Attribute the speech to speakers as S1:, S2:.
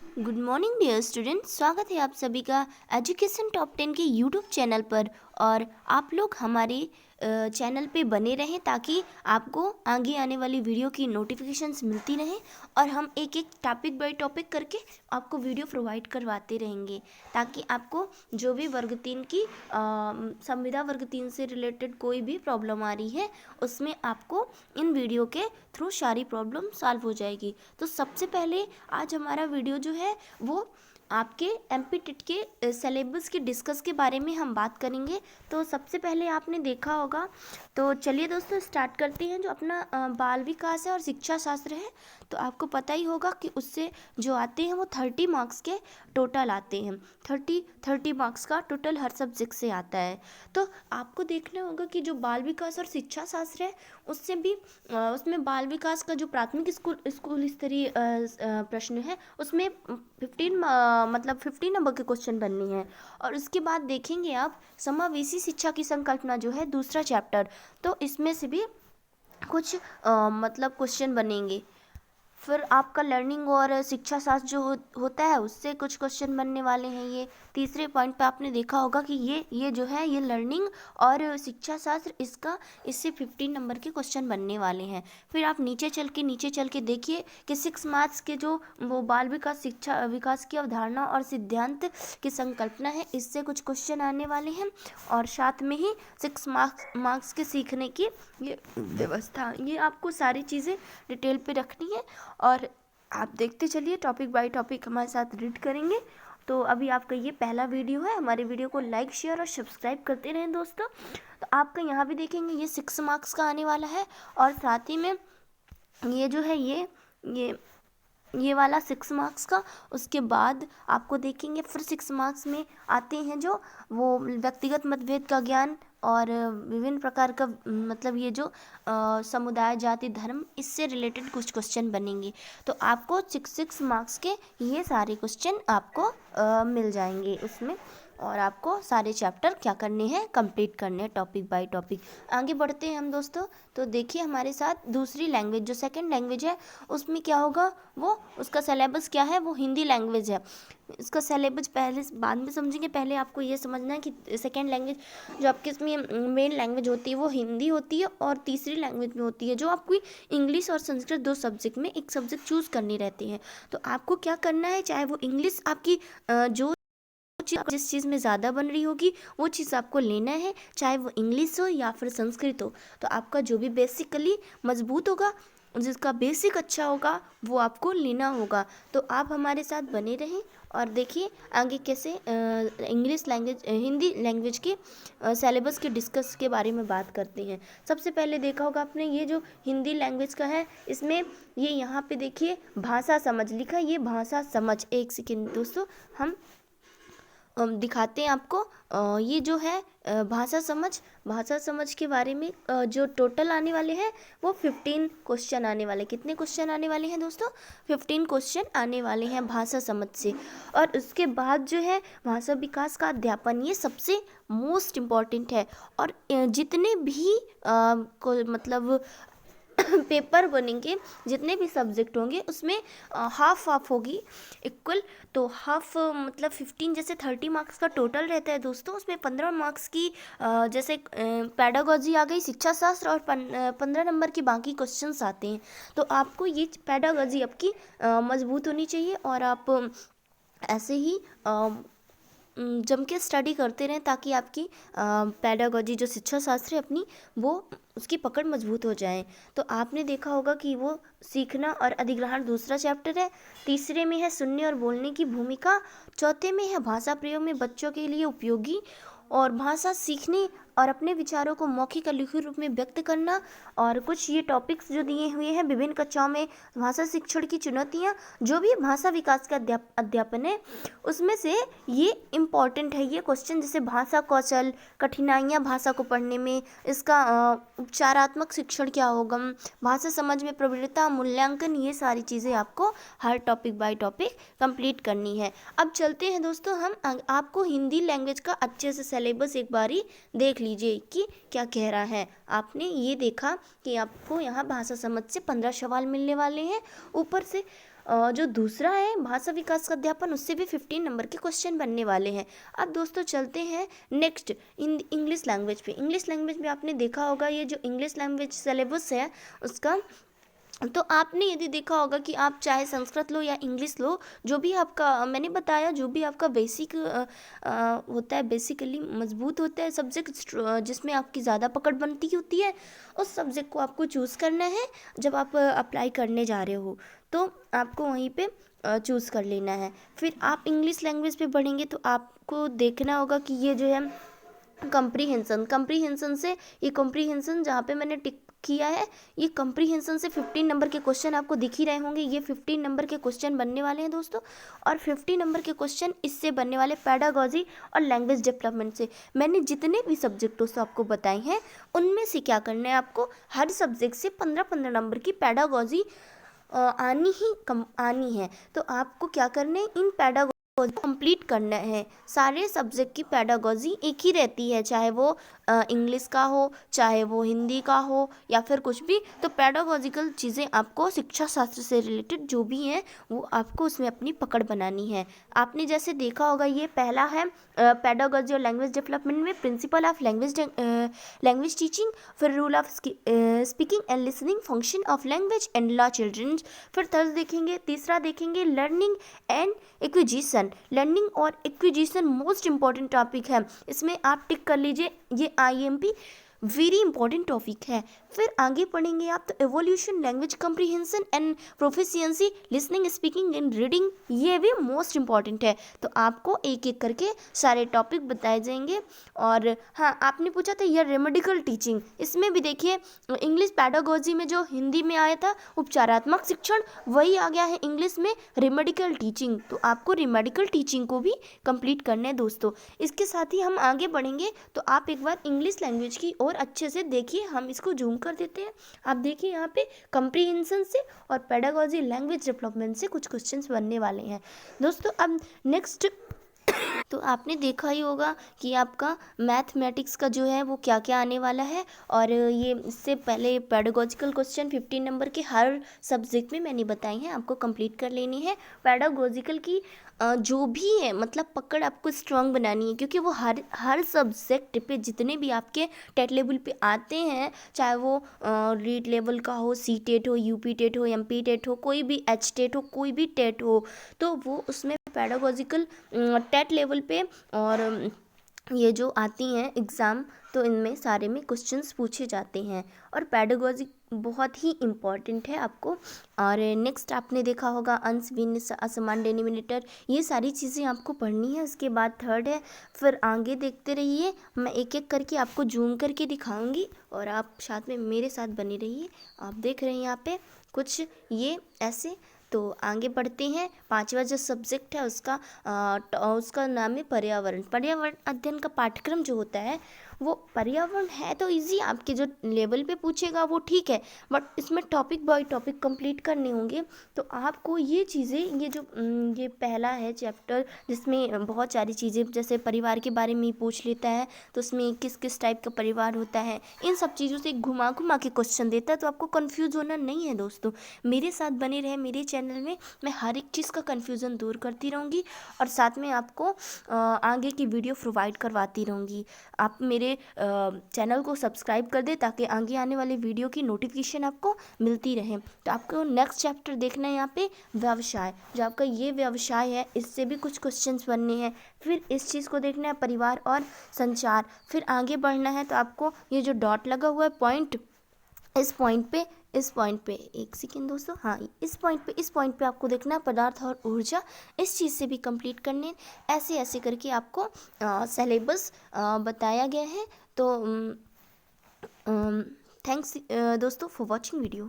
S1: Good morning dear student, स्वागत है आप सभी का एजुकेशन टॉप 10 के यूट्यूब चैनल पर। और आप लोग हमारे चैनल पे बने रहें ताकि आपको आगे आने वाली वीडियो की नोटिफिकेशंस मिलती रहें। और हम एक एक टॉपिक बाय टॉपिक करके आपको वीडियो प्रोवाइड करवाते रहेंगे ताकि आपको जो भी वर्ग 3 की संविदा वर्ग 3 से रिलेटेड कोई भी प्रॉब्लम आ रही है उसमें आपको इन वीडियो के थ्रू सारी प्रॉब्लम सॉल्व हो जाएगी। तो सबसे पहले आज हमारा वीडियो जो है वो आपके एमपी टेट के सिलेबस के डिस्कस के बारे में हम बात करेंगे। तो सबसे पहले आपने देखा होगा, तो चलिए दोस्तों स्टार्ट करते हैं। जो अपना बाल विकास है और शिक्षा शास्त्र है, तो आपको पता ही होगा कि उससे जो आते हैं वो 30 मार्क्स के टोटल आते हैं। 30 मार्क्स का टोटल हर सब्जेक्ट से आता है। तो आपको देखना होगा कि जो बाल विकास और शिक्षा शास्त्र है उससे भी उसमें बाल विकास का जो प्राथमिक स्कूल स्तरीय प्रश्न है उसमें 15 नंबर के क्वेश्चन बनने हैं। और उसके बाद देखेंगे आप समावेशी शिक्षा की संकल्पना जो है दूसरा चैप्टर, तो इसमें से भी कुछ क्वेश्चन बनेंगे। फिर आपका लर्निंग और शिक्षा शास्त्र जो होता है उससे कुछ क्वेश्चन बनने वाले हैं। ये तीसरे पॉइंट पे आपने देखा होगा कि ये जो है ये लर्निंग और शिक्षा शास्त्र इससे 15 नंबर के क्वेश्चन बनने वाले हैं। फिर आप नीचे चल के देखिए कि 6 मार्क्स के जो वो बाल विकास शिक्षा विकास की अवधारणा और सिद्धांत की संकल्पना है, इससे कुछ क्वेश्चन आने वाले हैं। और साथ में ही 6 मार्क्स के सीखने की ये व्यवस्था, ये आपको सारी चीज़ें डिटेल पे रखनी है। और आप देखते चलिए, टॉपिक बाय टॉपिक हमारे साथ रीड करेंगे। तो अभी आपका ये पहला वीडियो है, हमारे वीडियो को लाइक शेयर और सब्सक्राइब करते रहें दोस्तों। तो आपका यहाँ भी देखेंगे ये 6 मार्क्स का आने वाला है। और साथ ही में ये जो है ये वाला 6 मार्क्स का, उसके बाद आपको देखेंगे फिर 6 मार्क्स में आते हैं जो वो व्यक्तिगत मतभेद का ज्ञान और विभिन्न प्रकार का ये जो समुदाय जाति धर्म इससे रिलेटेड कुछ क्वेश्चन बनेंगे। तो आपको 6 मार्क्स के ये सारे क्वेश्चन आपको मिल जाएंगे उसमें। और आपको सारे चैप्टर क्या करने हैं, कंप्लीट करने हैं टॉपिक बाय टॉपिक। आगे बढ़ते हैं हम दोस्तों। तो देखिए हमारे साथ दूसरी लैंग्वेज जो सेकंड लैंग्वेज है उसमें क्या होगा, वो उसका सिलेबस क्या है, वो हिंदी लैंग्वेज है। इसका सिलेबस पहले बाद में समझेंगे, पहले आपको ये समझना है कि सेकेंड लैंग्वेज जो आपके इसमें मेन लैंग्वेज होती है वो हिंदी होती है और तीसरी लैंग्वेज में होती है जो आपको इंग्लिश और संस्कृत दो सब्जेक्ट में एक सब्जेक्ट चूज़ करने रहते हैं। तो आपको क्या करना है, चाहे वो इंग्लिश आपकी जो जिस चीज़ में ज़्यादा बन रही होगी वो चीज़ आपको लेना है, चाहे वो इंग्लिश हो या फिर संस्कृत हो। तो आपका जो भी बेसिकली मजबूत होगा, जिसका बेसिक अच्छा होगा, वो आपको लेना होगा। तो आप हमारे साथ बने रहें और देखिए आगे कैसे हिंदी लैंग्वेज के सिलेबस के डिस्कस के बारे में बात करते हैं। सबसे पहले देखा होगा आपने ये जो हिंदी लैंग्वेज का है, इसमें ये यहाँ पे देखिए भाषा समझ लिखा है, ये भाषा समझ। एक सेकेंड दोस्तों, हम दिखाते हैं आपको। ये जो है भाषा समझ के बारे में जो टोटल आने वाले हैं वो 15 क्वेश्चन आने वाले। कितने क्वेश्चन आने वाले हैं दोस्तों? 15 क्वेश्चन आने वाले हैं भाषा समझ से। और उसके बाद जो है भाषा विकास का अध्यापन, ये सबसे मोस्ट इम्पॉर्टेंट है। और जितने भी पेपर बनेंगे, जितने भी सब्जेक्ट होंगे उसमें हाफ होगी इक्वल। तो हाफ 15, जैसे 30 मार्क्स का टोटल रहता है दोस्तों, उसमें 15 मार्क्स की जैसे पैडागॉजी आ गई, शिक्षा शास्त्र, और 15 नंबर के बाकी क्वेश्चंस आते हैं। तो आपको ये पैडागॉजी आपकी मजबूत होनी चाहिए और आप ऐसे ही जम के स्टडी करते रहें ताकि आपकी पैडागॉजी जो शिक्षा शास्त्र है अपनी, वो उसकी पकड़ मजबूत हो जाए। तो आपने देखा होगा कि वो सीखना और अधिग्रहण दूसरा चैप्टर है। तीसरे में है सुनने और बोलने की भूमिका। चौथे में है भाषा प्रयोग में बच्चों के लिए उपयोगी और भाषा सीखने और अपने विचारों को मौखिक और लिखित रूप में व्यक्त करना। और कुछ ये टॉपिक्स जो दिए हुए हैं, विभिन्न कक्षाओं में भाषा शिक्षण की चुनौतियाँ, जो भी भाषा विकास का अध्यापन है उसमें से ये इम्पॉर्टेंट है ये क्वेश्चन। जैसे भाषा कौशल, कठिनाइयाँ भाषा को पढ़ने में, इसका उपचारात्मक शिक्षण क्या होगा, भाषा समझ में प्रवृत्ता, मूल्यांकन, ये सारी चीज़ें आपको हर टॉपिक बाय टॉपिक कंप्लीट करनी है। अब चलते हैं दोस्तों, हम आपको हिंदी लैंग्वेज का अच्छे से सिलेबस एक बारी देख लीजिए कि क्या कह रहा है। आपने ये देखा कि आपको यहाँ भाषा समझ से 15 सवाल मिलने वाले हैं। ऊपर से जो दूसरा है भाषा विकास का अध्यापन, उससे भी 15 नंबर के क्वेश्चन बनने वाले हैं। अब दोस्तों चलते हैं नेक्स्ट इंग्लिश लैंग्वेज पे। इंग्लिश लैंग्वेज में आपने देखा होगा ये जो इंग्लिश लैंग्वेज सिलेबस है उसका, तो आपने यदि देखा होगा कि आप चाहे संस्कृत लो या इंग्लिश लो, जो भी आपका मैंने बताया जो भी आपका बेसिक होता है, बेसिकली मजबूत होता है सब्जेक्ट, जिसमें आपकी ज़्यादा पकड़ बनती होती है, उस सब्जेक्ट को आपको चूज़ करना है। जब आप अप्लाई करने जा रहे हो तो आपको वहीं पे चूज़ कर लेना है। फिर आप इंग्लिश लैंग्वेज पे पढ़ेंगे तो आपको देखना होगा कि ये जो है कंप्रीहेंशन से, ये कंप्रीहेंशन जहाँ पे मैंने टिक किया है, ये कंप्रीहेंशन से 15 नंबर के क्वेश्चन आपको दिख ही रहे होंगे। ये 15 नंबर के क्वेश्चन बनने वाले हैं दोस्तों, और 50 नंबर के क्वेश्चन इससे बनने वाले पेडागॉजी और लैंग्वेज डेवलपमेंट से। मैंने जितने भी सब्जेक्टों से आपको बताए हैं उनमें से क्या करना है, आपको हर सब्जेक्ट से 15-15 नंबर की पेडागॉजी आनी है। तो आपको क्या करना है, इन पेडागॉजी कंप्लीट करना है। सारे सब्जेक्ट की पेडागॉजी एक ही रहती है, चाहे वो इंग्लिश का हो, चाहे वो हिंदी का हो या फिर कुछ भी। तो पेडागॉजिकल चीज़ें आपको शिक्षा शास्त्र से रिलेटेड जो भी हैं वो आपको उसमें अपनी पकड़ बनानी है। आपने जैसे देखा होगा ये पहला है पेडागॉजी और लैंग्वेज डेवलपमेंट में प्रिंसिपल ऑफ लैंग्वेज टीचिंग, फिर rule of speaking and listening, function of language and law children. फिर थर्ड देखेंगे, तीसरा देखेंगे लर्निंग एंड एक्विजिशन। लर्निंग और एक्विजिशन मोस्ट इंपॉर्टेंट टॉपिक है, इसमें आप टिक कर लीजिए, ये IMP वेरी इंपॉर्टेंट टॉपिक है। फिर आगे पढ़ेंगे आप तो evolution, language comprehension and proficiency, listening speaking and reading, ये भी मोस्ट इंपॉर्टेंट है। तो आपको एक एक करके सारे टॉपिक बताए जाएंगे। और हाँ, आपने पूछा था ये रेमेडिकल टीचिंग, इसमें भी देखिए इंग्लिश पैडागोजी में जो हिंदी में आया था उपचारात्मक शिक्षण, वही आ गया है इंग्लिश में रेमेडिकल टीचिंग। तो आपको रेमेडिकल टीचिंग को भी कंप्लीट करना है दोस्तों। इसके साथ ही हम आगे बढ़ेंगे, तो आप एक बार इंग्लिश लैंग्वेज की और अच्छे से देखिए, हम इसको जूम कर देते हैं। आप देखिए यहाँ पे कंप्रीहेंशन से और पेडागॉजी लैंग्वेज डेवलपमेंट से कुछ क्वेश्चंस बनने वाले हैं दोस्तों। अब नेक्स्ट तो आपने देखा ही होगा कि आपका मैथमेटिक्स का जो है वो क्या क्या आने वाला है, और ये इससे पहले पेडागोजिकल क्वेश्चन 15 नंबर के हर सब्जेक्ट में मैंने बताई हैं, आपको कंप्लीट कर लेनी है। पेडागोजिकल की जो भी है मतलब पकड़ आपको स्ट्रांग बनानी है, क्योंकि वो हर सब्जेक्ट पे जितने भी आपके टेट लेवल पे आते हैं, चाहे वो रीड लेवल का हो, सी टेट हो, यूपी टेट हो, MP टेट हो, कोई भी H टेट हो, कोई भी टेट हो, तो वो उसमें पेडागोजिकल टेट लेवल पे और ये जो आती हैं एग्ज़ाम, तो इनमें सारे में क्वेश्चंस पूछे जाते हैं, और पेडागोजी बहुत ही इम्पॉर्टेंट है आपको। और नेक्स्ट आपने देखा होगा अंश, भिन्न, असमान, डिनोमिनेटर, ये सारी चीज़ें आपको पढ़नी है। उसके बाद थर्ड है, फिर आगे देखते रहिए, मैं एक एक करके आपको जूम करके दिखाऊंगी और आप साथ में मेरे साथ बने रहिए। आप देख रहे हैं यहाँ पे कुछ ये ऐसे। तो आगे बढ़ते हैं, पांचवा जो सब्जेक्ट है उसका नाम है पर्यावरण। पर्यावरण अध्ययन का पाठ्यक्रम जो होता है वो पर्यावरण है तो इजी, आपके जो लेवल पे पूछेगा वो ठीक है, बट इसमें टॉपिक बाय टॉपिक कंप्लीट करने होंगे। तो आपको ये चीज़ें, ये पहला है चैप्टर जिसमें बहुत सारी चीज़ें, जैसे परिवार के बारे में ही पूछ लेता है, तो उसमें किस किस टाइप का परिवार होता है, इन सब चीज़ों से घुमा घुमा के क्वेश्चन देता है। तो आपको कन्फ्यूज़ होना नहीं है दोस्तों, मेरे साथ बने रहे मेरे चैनल में, मैं हर एक चीज़ का कन्फ्यूज़न दूर करती रहूँगी और साथ में आपको आगे की वीडियो प्रोवाइड करवाती रहूँगी। आप मेरे चैनल को सब्सक्राइब कर दे ताकि आगे आने वाली वीडियो की नोटिफिकेशन आपको मिलती रहे। तो आपको नेक्स्ट चैप्टर देखना है यहाँ पे व्यवसाय, जो आपका ये व्यवसाय है इससे भी कुछ क्वेश्चंस बनने हैं। फिर इस चीज़ को देखना है परिवार और संचार। फिर आगे बढ़ना है तो आपको ये जो डॉट लगा हुआ है पॉइंट, इस पॉइंट पे एक सेकेंड दोस्तों, हाँ इस पॉइंट पे आपको देखना है पदार्थ और ऊर्जा, इस चीज़ से भी कंप्लीट करने, ऐसे ऐसे करके आपको सिलेबस बताया गया है। तो थैंक्स दोस्तों फॉर वॉचिंग वीडियो।